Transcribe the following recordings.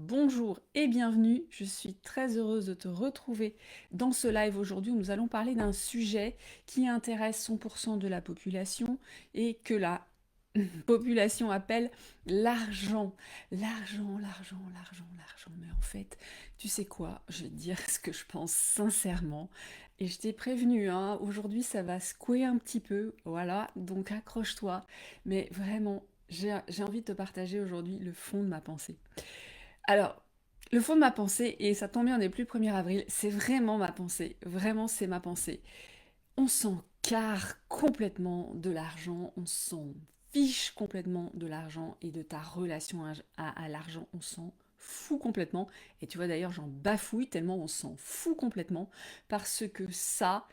Bonjour et bienvenue, je suis très heureuse de te retrouver dans ce live aujourd'hui où nous allons parler d'un sujet qui intéresse 100% de la population et que la population appelle l'argent. L'argent. Mais en fait, tu sais quoi, je vais te dire ce que je pense sincèrement et je t'ai prévenu, hein, aujourd'hui ça va secouer un petit peu, voilà, donc accroche-toi, mais vraiment, j'ai envie de te partager aujourd'hui le fond de ma pensée. Alors, le fond de ma pensée, et ça tombe bien, on n'est plus le 1er avril, c'est vraiment ma pensée. Vraiment, c'est ma pensée. On s'en carre complètement de l'argent, on s'en fiche complètement de l'argent et de ta relation à l'argent, on s'en fout complètement. Et tu vois d'ailleurs, j'en bafouille tellement on s'en fout complètement parce que ça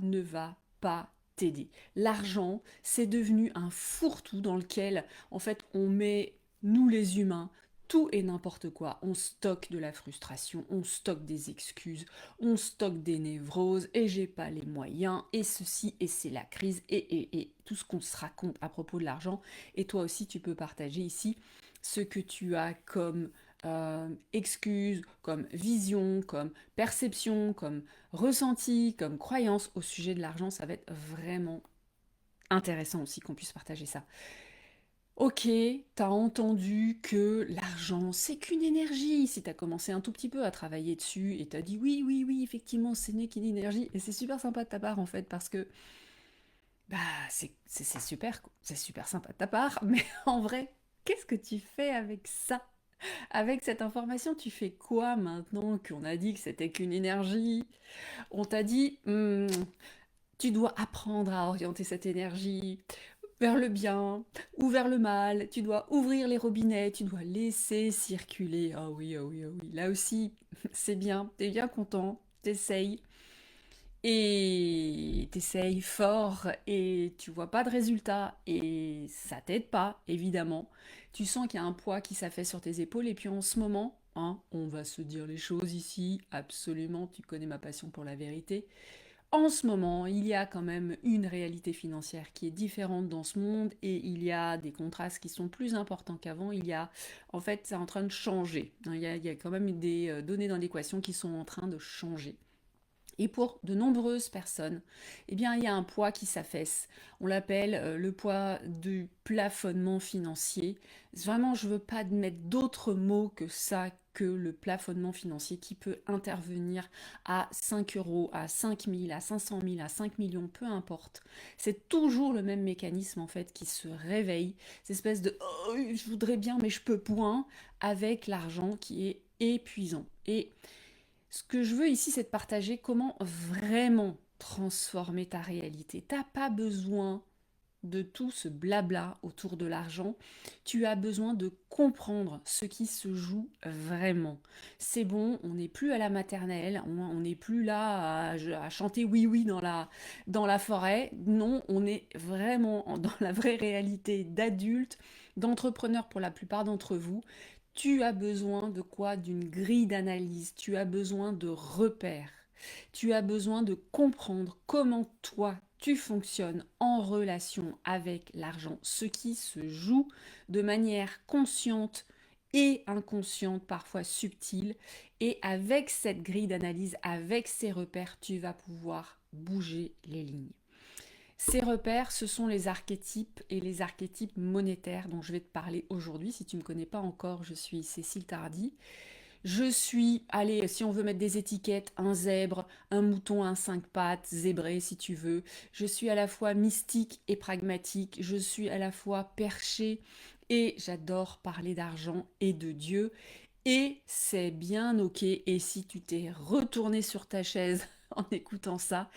ne va pas t'aider. L'argent, c'est devenu un fourre-tout dans lequel, en fait, on met, nous les humains, tout et n'importe quoi. On stocke de la frustration, on stocke des excuses, on stocke des névroses, et j'ai pas les moyens, et ceci, et c'est la crise, et tout ce qu'on se raconte à propos de l'argent. Et toi aussi, tu peux partager ici ce que tu as comme excuse, comme vision, comme perception, comme ressenti, comme croyance au sujet de l'argent. Ça va être vraiment intéressant aussi qu'on puisse partager ça. Ok, t'as entendu que l'argent, c'est qu'une énergie. Si t'as commencé un tout petit peu à travailler dessus et t'as dit oui, oui, oui, effectivement, ce n'est qu'une énergie. Et c'est super sympa de ta part en fait, parce que bah c'est super, c'est super sympa de ta part. Mais en vrai, qu'est-ce que tu fais avec ça? Avec cette information, tu fais quoi maintenant qu'on a dit que c'était qu'une énergie? On t'a dit, tu dois apprendre à orienter cette énergie vers le bien ou vers le mal. Tu dois ouvrir les robinets, tu dois laisser circuler. Ah oui, ah oui, ah oui. Là aussi, c'est bien. T'es bien content, t'essayes. Et t'essayes fort et tu vois pas de résultat et ça t'aide pas, évidemment. Tu sens qu'il y a un poids qui s'affaisse sur tes épaules et puis en ce moment, hein, on va se dire les choses ici, absolument, tu connais ma passion pour la vérité. En ce moment, il y a quand même une réalité financière qui est différente dans ce monde et il y a des contrastes qui sont plus importants qu'avant. En fait, c'est en train de changer. Il y a quand même des données dans l'équation qui sont en train de changer. Et pour de nombreuses personnes, eh bien, il y a un poids qui s'affaisse. On l'appelle le poids du plafonnement financier. Vraiment, je ne veux pas mettre d'autres mots que ça, que le plafonnement financier qui peut intervenir à 5 euros, à 5 000, à 500 000, à 5 millions, peu importe. C'est toujours le même mécanisme en fait qui se réveille, cette espèce de oh, je voudrais bien mais je peux point avec l'argent qui est épuisant. Et ce que je veux ici, c'est de partager comment vraiment transformer ta réalité. T'as pas besoin de tout ce blabla autour de l'argent. Tu as besoin de comprendre ce qui se joue vraiment. C'est bon, on n'est plus à la maternelle, on n'est plus là à chanter oui oui dans la forêt. Non, on est vraiment dans la vraie réalité d'adultes, d'entrepreneurs pour la plupart d'entre vous. Tu as besoin de quoi? D'une grille d'analyse, tu as besoin de repères, tu as besoin de comprendre comment toi tu fonctionnes en relation avec l'argent, ce qui se joue de manière consciente et inconsciente, parfois subtile. Et avec cette grille d'analyse, avec ces repères, tu vas pouvoir bouger les lignes. Ces repères, ce sont les archétypes et les archétypes monétaires dont je vais te parler aujourd'hui. Si tu ne me connais pas encore, je suis Cécile Tardy. Je suis, allez, si on veut mettre des étiquettes, un zèbre, un mouton, un cinq pattes, zébré si tu veux. Je suis à la fois mystique et pragmatique. Je suis à la fois perché et j'adore parler d'argent et de Dieu. Et c'est bien ok. Et si tu t'es retourné sur ta chaise en écoutant ça,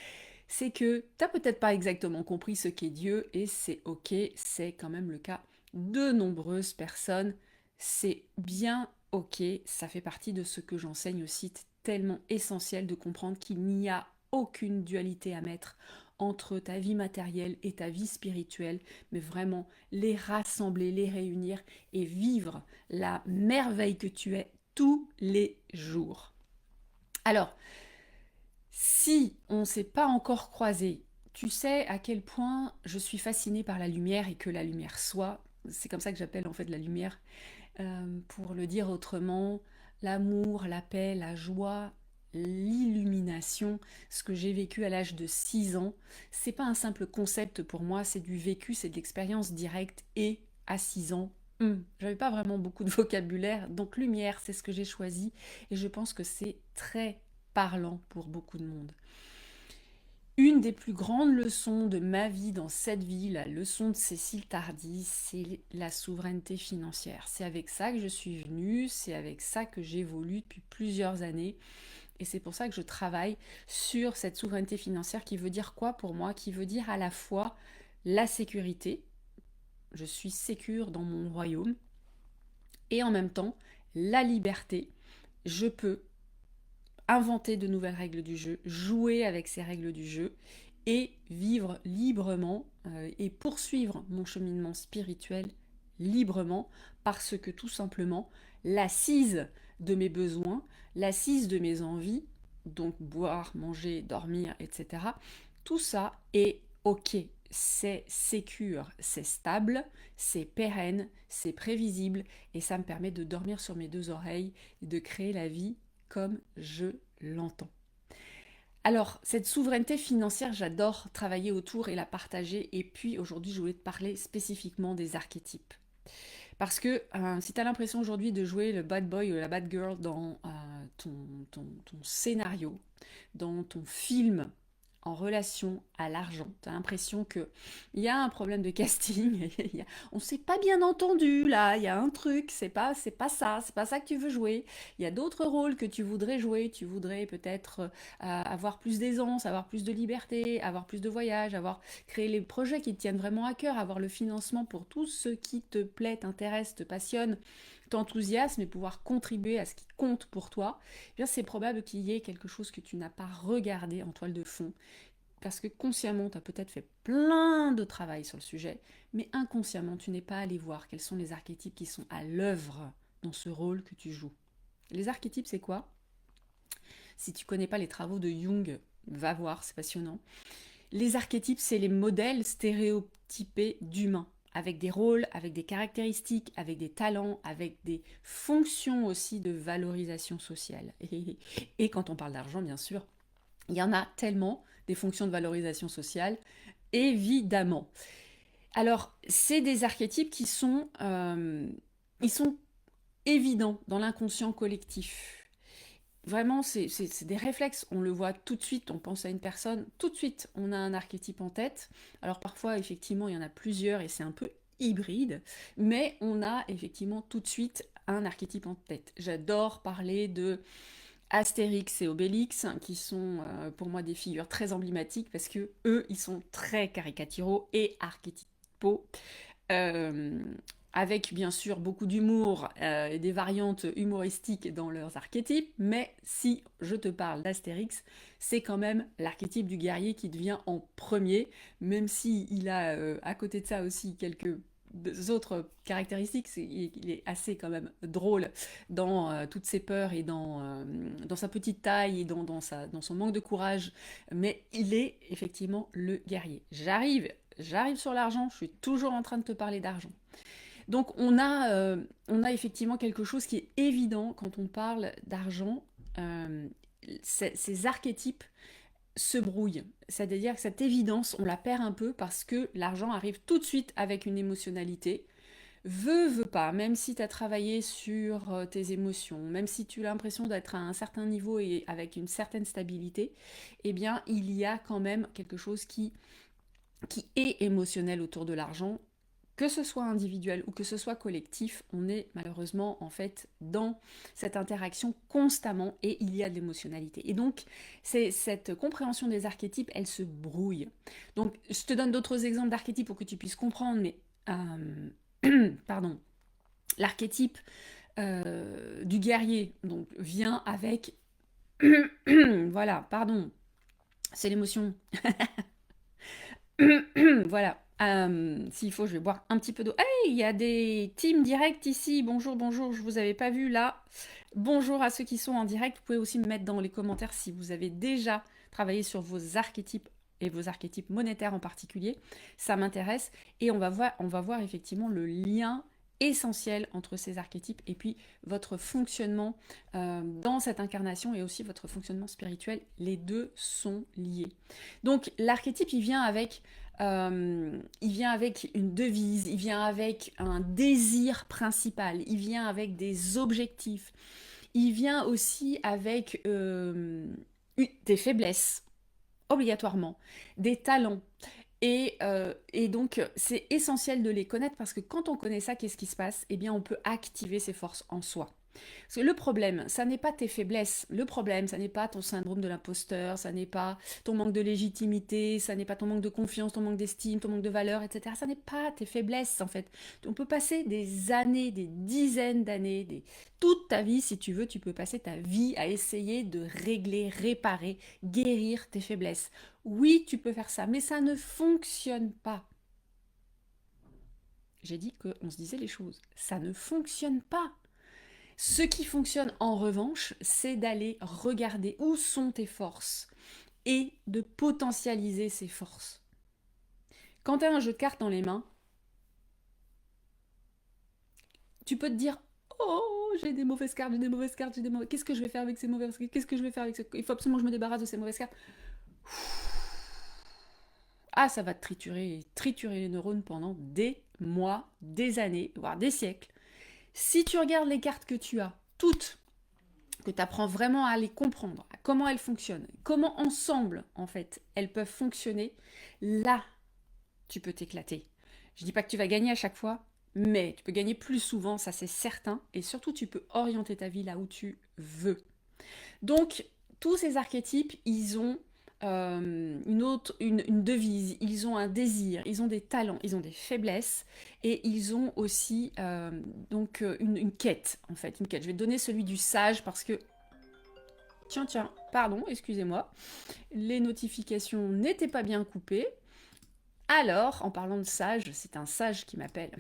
c'est que t'as peut-être pas exactement compris ce qu'est Dieu et c'est ok, c'est quand même le cas de nombreuses personnes. C'est bien ok, ça fait partie de ce que j'enseigne aussi, c'est tellement essentiel de comprendre qu'il n'y a aucune dualité à mettre entre ta vie matérielle et ta vie spirituelle, mais vraiment les rassembler, les réunir et vivre la merveille que tu es tous les jours. Alors, si on ne s'est pas encore croisé, tu sais à quel point je suis fascinée par la lumière et que la lumière soit, c'est comme ça que j'appelle en fait la lumière, Pour le dire autrement, l'amour, la paix, la joie, l'illumination, ce que j'ai vécu à l'âge de 6 ans, c'est pas un simple concept pour moi, c'est du vécu, c'est de l'expérience directe et à 6 ans. J'avais pas vraiment beaucoup de vocabulaire, donc lumière, c'est ce que j'ai choisi et je pense que c'est très parlant pour beaucoup de monde. Une des plus grandes leçons de ma vie dans cette vie, la leçon de Cécile Tardy, c'est la souveraineté financière. C'est avec ça que je suis venue, c'est avec ça que j'évolue depuis plusieurs années. Et c'est pour ça que je travaille sur cette souveraineté financière qui veut dire quoi pour moi? Qui veut dire à la fois la sécurité, je suis sécure dans mon royaume, et en même temps la liberté. Je peux inventer de nouvelles règles du jeu, jouer avec ces règles du jeu et vivre librement et poursuivre mon cheminement spirituel librement parce que tout simplement l'assise de mes besoins, l'assise de mes envies, donc boire, manger, dormir, etc., tout ça est ok, c'est sécure, c'est stable, c'est pérenne, c'est prévisible et ça me permet de dormir sur mes deux oreilles et de créer la vie comme je l'entends. Alors, cette souveraineté financière, j'adore travailler autour et la partager. Et puis, aujourd'hui, je voulais te parler spécifiquement des archétypes. Parce que si tu as l'impression aujourd'hui de jouer le bad boy ou la bad girl dans ton scénario, dans ton film en relation à l'argent, tu as l'impression qu'il y a un problème de casting, on s'est pas bien entendu là, il y a un truc, c'est pas ça que tu veux jouer. Il y a d'autres rôles que tu voudrais jouer, tu voudrais peut-être avoir plus d'aisance, avoir plus de liberté, avoir plus de voyages, avoir créé les projets qui te tiennent vraiment à cœur, avoir le financement pour tout ce qui te plaît, t'intéresse, te passionne, t'enthousiasme et pouvoir contribuer à ce qui compte pour toi, eh bien c'est probable qu'il y ait quelque chose que tu n'as pas regardé en toile de fond. Parce que consciemment, tu as peut-être fait plein de travail sur le sujet, mais inconsciemment, tu n'es pas allé voir quels sont les archétypes qui sont à l'œuvre dans ce rôle que tu joues. Les archétypes, c'est quoi? Si tu connais pas les travaux de Jung, va voir, c'est passionnant. Les archétypes, c'est les modèles stéréotypés d'humains, avec des rôles, avec des caractéristiques, avec des talents, avec des fonctions aussi de valorisation sociale. Et quand on parle d'argent, bien sûr, il y en a tellement des fonctions de valorisation sociale, évidemment. Alors, c'est des archétypes ils sont évidents dans l'inconscient collectif. Vraiment, c'est des réflexes. On le voit tout de suite, on pense à une personne, tout de suite, on a un archétype en tête. Alors parfois, effectivement, il y en a plusieurs et c'est un peu hybride, mais on a effectivement tout de suite un archétype en tête. J'adore parler de Astérix et Obélix, qui sont pour moi des figures très emblématiques parce que eux, ils sont très caricaturaux et archétypaux. Euh, avec bien sûr beaucoup d'humour et des variantes humoristiques dans leurs archétypes, mais si je te parle d'Astérix, c'est quand même l'archétype du guerrier qui devient en premier, même si il a à côté de ça aussi quelques autres caractéristiques, il est assez quand même drôle dans toutes ses peurs et dans sa petite taille et dans son manque de courage, mais il est effectivement le guerrier. J'arrive sur l'argent, je suis toujours en train de te parler d'argent. Donc on a effectivement quelque chose qui est évident quand on parle d'argent. Euh, ces archétypes se brouillent. C'est-à-dire que cette évidence, on la perd un peu parce que l'argent arrive tout de suite avec une émotionnalité. Veut pas, même si tu as travaillé sur tes émotions, même si tu as l'impression d'être à un certain niveau et avec une certaine stabilité, eh bien, il y a quand même quelque chose qui est émotionnel autour de l'argent, que ce soit individuel ou que ce soit collectif, on est malheureusement en fait dans cette interaction constamment et il y a de l'émotionnalité. Et donc, c'est cette compréhension des archétypes, elle se brouille. Donc, je te donne d'autres exemples d'archétypes pour que tu puisses comprendre, mais pardon, l'archétype du guerrier donc vient avec voilà, pardon, c'est l'émotion. Voilà. S'il faut, je vais boire un petit peu d'eau. Hey, il y a des teams directs ici. Bonjour, bonjour, je vous avais pas vu là. Bonjour à ceux qui sont en direct. Vous pouvez aussi me mettre dans les commentaires si vous avez déjà travaillé sur vos archétypes et vos archétypes monétaires en particulier. Ça m'intéresse. Et on va voir effectivement le lien essentiel entre ces archétypes et puis votre fonctionnement dans cette incarnation et aussi votre fonctionnement spirituel, les deux sont liés. Donc l'archétype, il vient avec une devise, il vient avec un désir principal, il vient avec des objectifs, il vient aussi avec des faiblesses, obligatoirement, des talents. Et donc, c'est essentiel de les connaître parce que quand on connaît ça, qu'est-ce qui se passe? Eh bien, on peut activer ses forces en soi. Parce que le problème, ça n'est pas tes faiblesses. Le problème, ça n'est pas ton syndrome de l'imposteur, ça n'est pas ton manque de légitimité, ça n'est pas ton manque de confiance, ton manque d'estime, ton manque de valeur, etc. Ça n'est pas tes faiblesses, en fait. On peut passer des années, des dizaines d'années, toute ta vie, si tu veux, tu peux passer ta vie à essayer de régler, réparer, guérir tes faiblesses. Oui, tu peux faire ça, mais ça ne fonctionne pas. J'ai dit qu'on se disait les choses. Ça ne fonctionne pas. Ce qui fonctionne en revanche, c'est d'aller regarder où sont tes forces et de potentialiser ces forces. Quand tu as un jeu de cartes dans les mains, tu peux te dire oh, j'ai des mauvaises cartes, j'ai des mauvaises cartes, j'ai des mauvaises... Qu'est-ce que je vais faire avec ces mauvaises cartes? Qu'est-ce que je vais faire avec ces... Il faut absolument que je me débarrasse de ces mauvaises cartes. Ah, ça va te triturer les neurones pendant des mois, des années, voire des siècles. Si tu regardes les cartes que tu as, toutes, que tu apprends vraiment à les comprendre, à comment elles fonctionnent, comment ensemble, en fait, elles peuvent fonctionner, là, tu peux t'éclater. Je dis pas que tu vas gagner à chaque fois, mais tu peux gagner plus souvent, ça c'est certain, et surtout tu peux orienter ta vie là où tu veux. Donc, tous ces archétypes, ils ont une devise, ils ont un désir, ils ont des talents, ils ont des faiblesses et ils ont aussi une quête en fait, une quête. Je vais te donner celui du sage parce que tiens, pardon, excusez-moi, les notifications n'étaient pas bien coupées. Alors, en parlant de sage, c'est un sage qui m'appelle.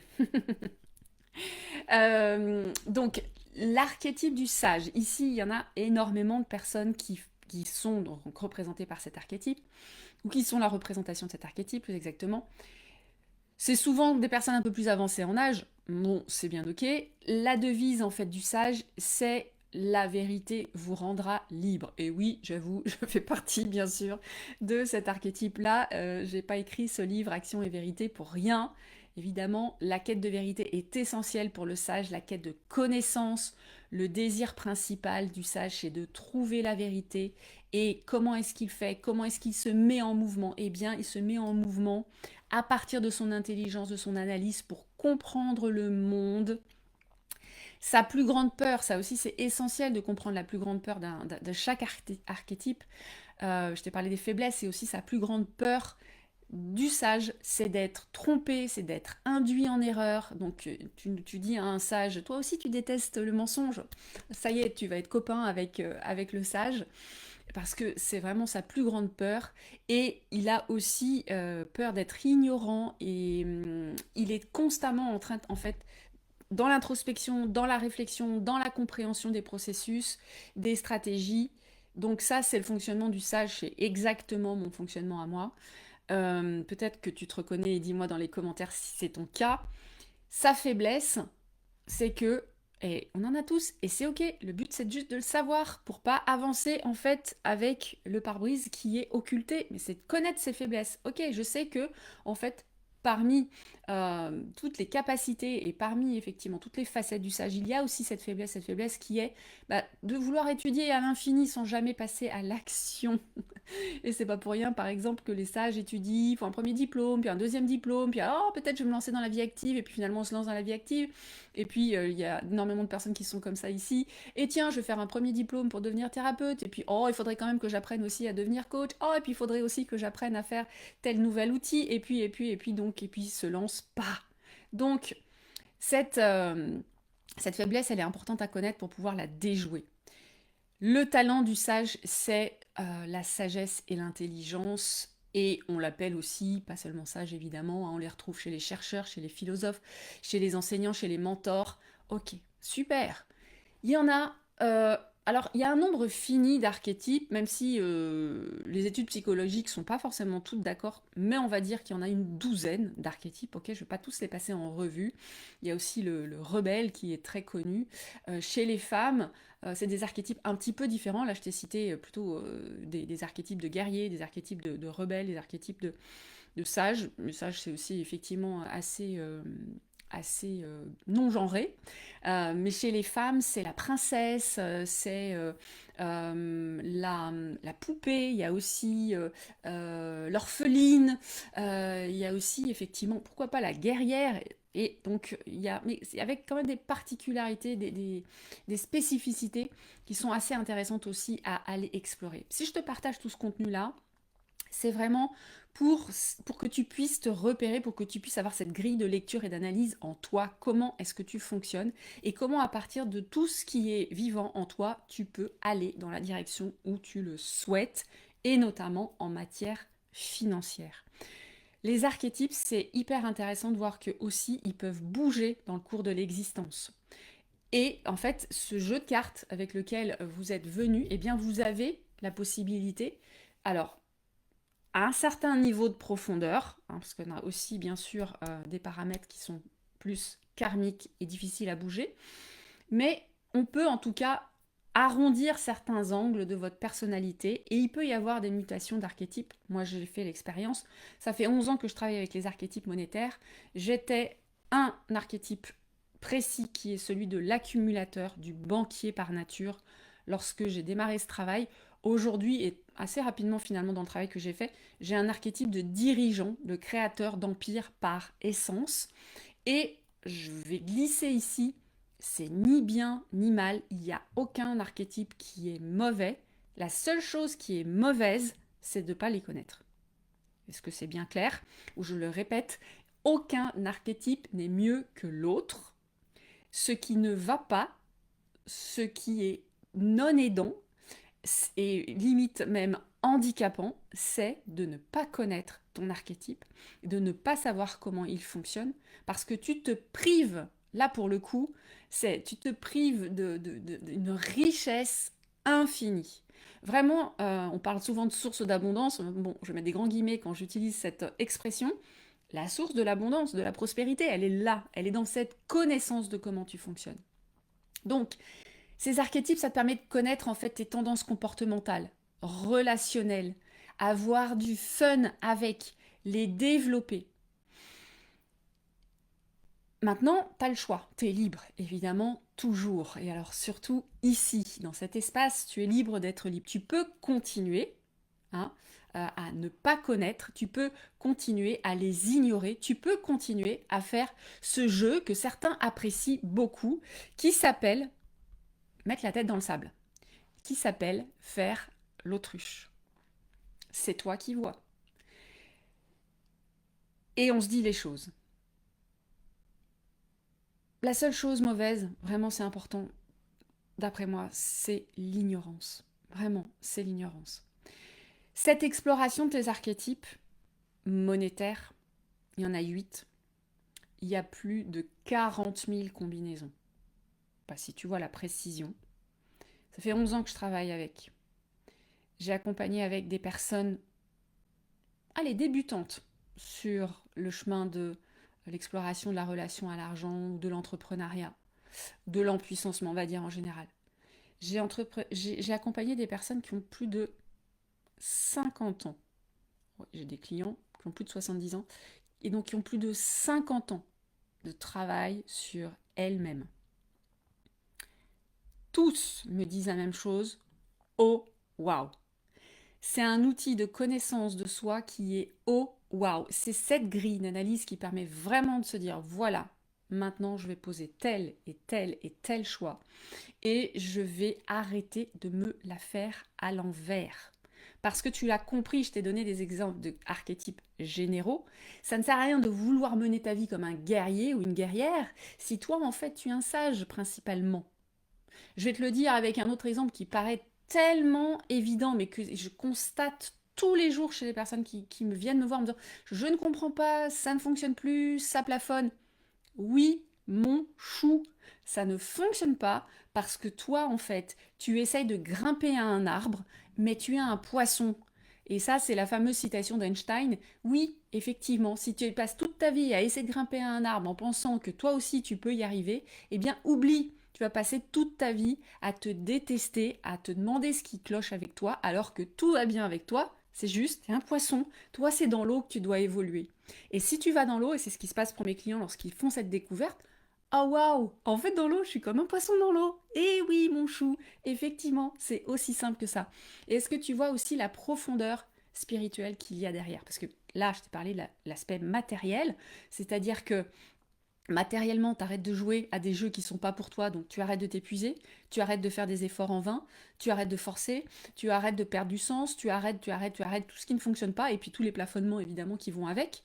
Donc, l'archétype du sage, ici, il y en a énormément de personnes qui sont donc représentées par cet archétype, ou qui sont la représentation de cet archétype, plus exactement. C'est souvent des personnes un peu plus avancées en âge, bon, c'est bien ok. La devise, en fait, du sage, c'est la vérité vous rendra libre. Et oui, j'avoue, je fais partie, bien sûr, de cet archétype-là. J'ai pas écrit ce livre Action et vérité pour rien. Évidemment, la quête de vérité est essentielle pour le sage, la quête de connaissance. Le désir principal du sage, c'est de trouver la vérité. Et comment est-ce qu'il fait? Comment est-ce qu'il se met en mouvement? Eh bien, il se met en mouvement à partir de son intelligence, de son analyse pour comprendre le monde. Sa plus grande peur, ça aussi c'est essentiel de comprendre la plus grande peur de chaque archétype. Je t'ai parlé des faiblesses, c'est aussi sa plus grande peur du sage, c'est d'être trompé, c'est d'être induit en erreur. Donc tu dis à un sage, toi aussi tu détestes le mensonge, ça y est, tu vas être copain avec le sage, parce que c'est vraiment sa plus grande peur. Et il a aussi peur d'être ignorant, et il est constamment en train, en fait, dans l'introspection, dans la réflexion, dans la compréhension des processus, des stratégies. Donc ça, c'est le fonctionnement du sage, c'est exactement mon fonctionnement à moi. Peut-être que tu te reconnais et dis-moi dans les commentaires si c'est ton cas. Sa faiblesse, c'est que, et on en a tous, et c'est ok, le but c'est juste de le savoir pour pas avancer en fait avec le pare-brise qui est occulté, mais c'est de connaître ses faiblesses. Ok, je sais que en fait, parmi toutes les capacités et parmi effectivement toutes les facettes du sage, il y a aussi cette faiblesse qui est de vouloir étudier à l'infini sans jamais passer à l'action. Et c'est pas pour rien, par exemple, que les sages étudient, font un premier diplôme, puis un deuxième diplôme, puis oh, peut-être je vais me lancer dans la vie active, et puis finalement on se lance dans la vie active. Et puis il y a énormément de personnes qui sont comme ça ici. Et tiens, je vais faire un premier diplôme pour devenir thérapeute, et puis oh, il faudrait quand même que j'apprenne aussi à devenir coach. Oh, et puis il faudrait aussi que j'apprenne à faire tel nouvel outil, et puis se lance pas. Donc, cette faiblesse, elle est importante à connaître pour pouvoir la déjouer. Le talent du sage, c'est la sagesse et l'intelligence, et on l'appelle aussi, pas seulement sage évidemment, hein, on les retrouve chez les chercheurs, chez les philosophes, chez les enseignants, chez les mentors. Ok, super. Il y en a Alors, il y a un nombre fini d'archétypes, même si les études psychologiques sont pas forcément toutes d'accord, mais on va dire qu'il y en a une douzaine d'archétypes, ok? Je vais pas tous les passer en revue. Il y a aussi le rebelle qui est très connu. Chez les femmes, c'est des archétypes un petit peu différents. Là, je t'ai cité plutôt des archétypes de guerrier, des archétypes de rebelles, des archétypes de sage. Le sage, c'est aussi effectivement assez non genré. Mais chez les femmes, c'est la princesse, c'est la poupée, il y a aussi l'orpheline, il y a aussi effectivement, pourquoi pas la guerrière. Et donc, il y a, mais avec quand même des particularités, des spécificités qui sont assez intéressantes aussi à aller explorer. Si je te partage tout ce contenu-là, c'est vraiment pour que tu puisses te repérer, pour que tu puisses avoir cette grille de lecture et d'analyse en toi, comment est-ce que tu fonctionnes et comment à partir de tout ce qui est vivant en toi, tu peux aller dans la direction où tu le souhaites et notamment en matière financière. Les archétypes, c'est hyper intéressant de voir que aussi ils peuvent bouger dans le cours de l'existence. Et en fait, ce jeu de cartes avec lequel vous êtes venu, eh bien vous avez la possibilité, alors à un certain niveau de profondeur, hein, parce qu'on a aussi bien sûr des paramètres qui sont plus karmiques et difficiles à bouger, mais on peut en tout cas arrondir certains angles de votre personnalité et il peut y avoir des mutations d'archétypes. Moi j'ai fait l'expérience, ça fait 11 ans que je travaille avec les archétypes monétaires, j'étais un archétype précis qui est celui de l'accumulateur, du banquier par nature. Lorsque j'ai démarré ce travail, aujourd'hui et assez rapidement finalement dans le travail que j'ai fait, j'ai un archétype de dirigeant, de créateur d'empire par essence. Et je vais glisser ici, c'est ni bien ni mal, il n'y a aucun archétype qui est mauvais. La seule chose qui est mauvaise, c'est de ne pas les connaître. Est-ce que c'est bien clair? Ou je le répète, aucun archétype n'est mieux que l'autre. Ce qui ne va pas, ce qui est non aidant, et limite même handicapant, c'est de ne pas connaître ton archétype, de ne pas savoir comment il fonctionne, parce que tu te prives, là pour le coup, tu te prives d'une richesse infinie. Vraiment, on parle souvent de source d'abondance, bon, je mets des grands guillemets quand j'utilise cette expression, la source de l'abondance, de la prospérité, elle est là, elle est dans cette connaissance de comment tu fonctionnes. Donc, ces archétypes, ça te permet de connaître en fait tes tendances comportementales, relationnelles, avoir du fun avec, les développer. Maintenant, tu as le choix, tu es libre, évidemment, toujours. Et alors surtout ici, dans cet espace, tu es libre d'être libre. Tu peux continuer hein, à ne pas connaître, tu peux continuer à les ignorer, tu peux continuer à faire ce jeu que certains apprécient beaucoup, qui s'appelle mettre la tête dans le sable, qui s'appelle faire l'autruche. C'est toi qui vois. Et on se dit les choses. La seule chose mauvaise, vraiment c'est important, d'après moi, c'est l'ignorance. Vraiment, c'est l'ignorance. Cette exploration de tes archétypes monétaires, il y en a 8. Il y a plus de 40 000 combinaisons. Pas si tu vois la précision. Ça fait 11 ans que je travaille avec. J'ai accompagné avec des personnes, allez, débutantes sur le chemin de l'exploration de la relation à l'argent ou de l'entrepreneuriat, de l'empuissancement, on va dire en général. J'ai accompagné des personnes qui ont plus de 50 ans. Ouais, j'ai des clients qui ont plus de 70 ans et donc qui ont plus de 50 ans de travail sur elles-mêmes. Tous me disent la même chose. Oh, waouh! C'est un outil de connaissance de soi qui est oh, waouh! C'est cette grille d'analyse qui permet vraiment de se dire voilà, maintenant je vais poser tel et tel et tel choix et je vais arrêter de me la faire à l'envers. Parce que tu l'as compris, je t'ai donné des exemples d'archétypes généraux. Ça ne sert à rien de vouloir mener ta vie comme un guerrier ou une guerrière si toi, en fait, tu es un sage principalement. Je vais te le dire avec un autre exemple qui paraît tellement évident, mais que je constate tous les jours chez les personnes qui me viennent me voir en me disant je ne comprends pas, ça ne fonctionne plus, ça plafonne. Oui, mon chou, ça ne fonctionne pas parce que toi, en fait, tu essayes de grimper à un arbre, mais tu es un poisson. Et ça, c'est la fameuse citation d'Einstein. Oui, effectivement, si tu passes toute ta vie à essayer de grimper à un arbre en pensant que toi aussi tu peux y arriver, eh bien, oublie. Tu vas passer toute ta vie à te détester, à te demander ce qui cloche avec toi, alors que tout va bien avec toi. C'est juste, t'es un poisson. Toi, c'est dans l'eau que tu dois évoluer. Et si tu vas dans l'eau, et c'est ce qui se passe pour mes clients lorsqu'ils font cette découverte, oh waouh! En fait, dans l'eau, je suis comme un poisson dans l'eau. Eh oui, mon chou, effectivement, c'est aussi simple que ça. Et est-ce que tu vois aussi la profondeur spirituelle qu'il y a derrière? Parce que là, je t'ai parlé de l'aspect matériel, c'est-à-dire que matériellement, tu arrêtes de jouer à des jeux qui sont pas pour toi, donc tu arrêtes de t'épuiser, tu arrêtes de faire des efforts en vain, tu arrêtes de forcer, tu arrêtes de perdre du sens, tu arrêtes tout ce qui ne fonctionne pas, et puis tous les plafonnements évidemment qui vont avec.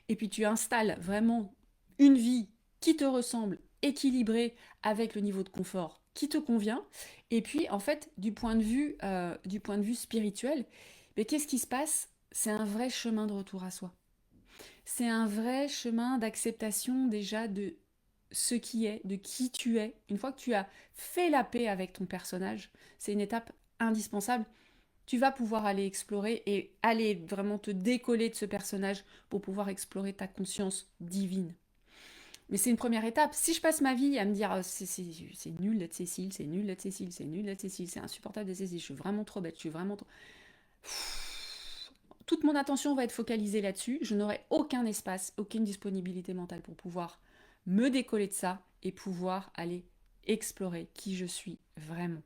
Et puis tu installes vraiment une vie qui te ressemble, équilibrée, avec le niveau de confort qui te convient. Et puis en fait, du point de vue spirituel, mais qu'est-ce qui se passe? C'est un vrai chemin de retour à soi. C'est un vrai chemin d'acceptation déjà de ce qui est, de qui tu es. Une fois que tu as fait la paix avec ton personnage, c'est une étape indispensable. Tu vas pouvoir aller explorer et aller vraiment te décoller de ce personnage pour pouvoir explorer ta conscience divine. Mais c'est une première étape. Si je passe ma vie à me dire c'est nul d'être Cécile, c'est nul d'être Cécile, c'est nul d'être Cécile, c'est insupportable d'être Cécile, je suis vraiment trop bête, je suis vraiment trop... Toute mon attention va être focalisée là-dessus. Je n'aurai aucun espace, aucune disponibilité mentale pour pouvoir me décoller de ça et pouvoir aller explorer qui je suis vraiment.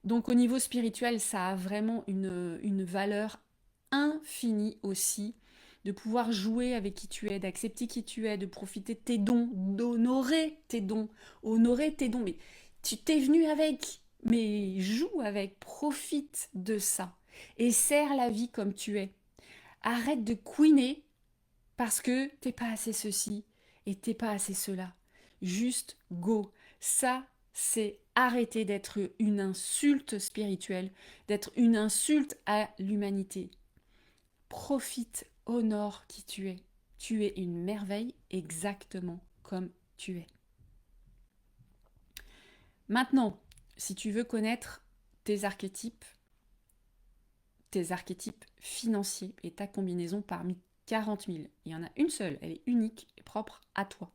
Donc au niveau spirituel, ça a vraiment une valeur infinie aussi, de pouvoir jouer avec qui tu es, d'accepter qui tu es, de profiter de tes dons, d'honorer tes dons, honorer tes dons. Mais tu t'es venu avec, mais joue avec, profite de ça et sers la vie comme tu es. Arrête de couiner parce que t'es pas assez ceci et t'es pas assez cela. Juste go. Ça, c'est arrêter d'être une insulte spirituelle, d'être une insulte à l'humanité. Profite, honore qui tu es. Tu es une merveille exactement comme tu es. Maintenant, si tu veux connaître tes archétypes, financiers et ta combinaison parmi 40 000. Il y en a une seule, elle est unique et propre à toi.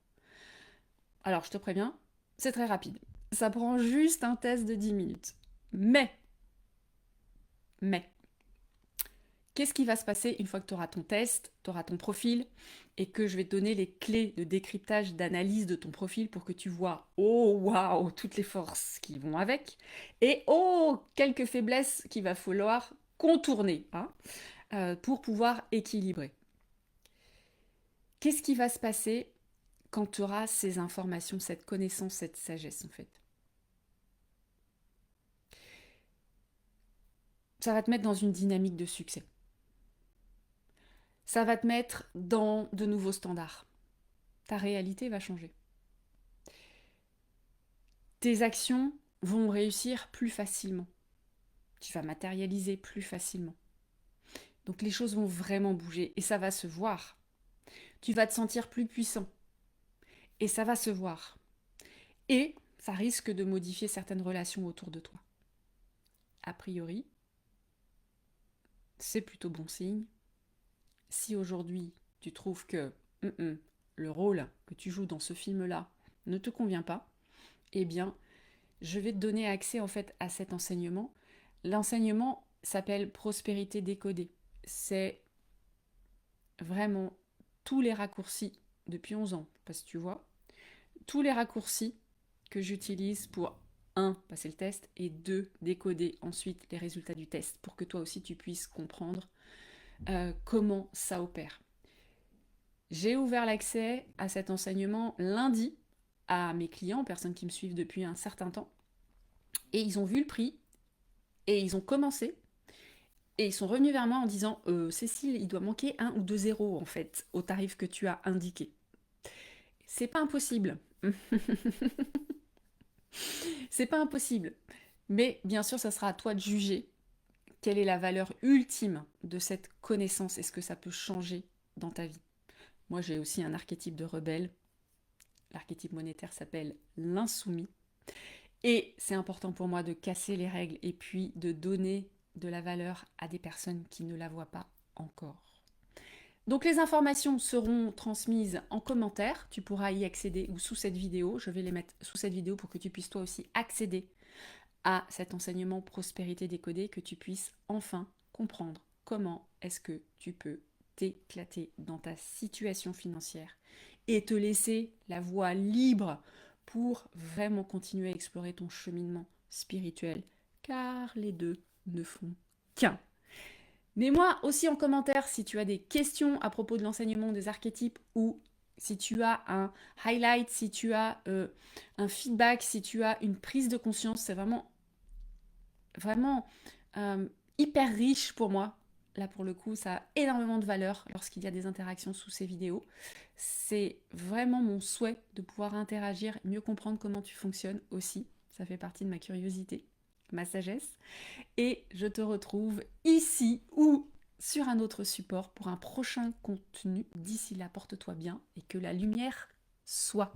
Alors, je te préviens, c'est très rapide. Ça prend juste un test de 10 minutes. Mais, qu'est-ce qui va se passer une fois que tu auras ton test, tu auras ton profil, et que je vais te donner les clés de décryptage, d'analyse de ton profil pour que tu vois, oh waouh, toutes les forces qui vont avec, et oh, quelques faiblesses qu'il va falloir contourner pour pouvoir équilibrer. Qu'est-ce qui va se passer quand tu auras ces informations, cette connaissance, cette sagesse en fait? Ça va te mettre dans une dynamique de succès. Ça va te mettre dans de nouveaux standards. Ta réalité va changer. Tes actions vont réussir plus facilement. Tu vas matérialiser plus facilement. Donc les choses vont vraiment bouger et ça va se voir. Tu vas te sentir plus puissant et ça va se voir. Et ça risque de modifier certaines relations autour de toi. A priori, c'est plutôt bon signe. Si aujourd'hui tu trouves que le rôle que tu joues dans ce film-là ne te convient pas, eh bien, je vais te donner accès en fait à cet enseignement. L'enseignement s'appelle Prospérité décodée. C'est vraiment tous les raccourcis depuis 11 ans, parce que tu vois, tous les raccourcis que j'utilise pour passer le test et 2 décoder ensuite les résultats du test pour que toi aussi tu puisses comprendre comment ça opère. J'ai ouvert l'accès à cet enseignement lundi à mes clients, personnes qui me suivent depuis un certain temps, et ils ont vu le prix, et ils ont commencé, et ils sont revenus vers moi en disant Cécile, il doit manquer 1 ou 2 zéros en fait au tarif que tu as indiqué. C'est pas impossible. C'est pas impossible. Mais bien sûr, ça sera à toi de juger quelle est la valeur ultime de cette connaissance et ce que ça peut changer dans ta vie. Moi, j'ai aussi un archétype de rebelle. L'archétype monétaire s'appelle l'insoumis. Et c'est important pour moi de casser les règles et puis de donner de la valeur à des personnes qui ne la voient pas encore. Donc les informations seront transmises en commentaire, tu pourras y accéder ou sous cette vidéo, je vais les mettre sous cette vidéo pour que tu puisses toi aussi accéder à cet enseignement prospérité décodée, que tu puisses enfin comprendre comment est-ce que tu peux t'éclater dans ta situation financière et te laisser la voie libre pour vraiment continuer à explorer ton cheminement spirituel, car les deux ne font qu'un. Mets-moi aussi en commentaire si tu as des questions à propos de l'enseignement des archétypes ou si tu as un highlight, si tu as un feedback, si tu as une prise de conscience. C'est vraiment hyper riche pour moi. Là, pour le coup, ça a énormément de valeur lorsqu'il y a des interactions sous ces vidéos. C'est vraiment mon souhait de pouvoir interagir, mieux comprendre comment tu fonctionnes aussi. Ça fait partie de ma curiosité, ma sagesse. Et je te retrouve ici ou sur un autre support pour un prochain contenu. D'ici là, porte-toi bien et que la lumière soit.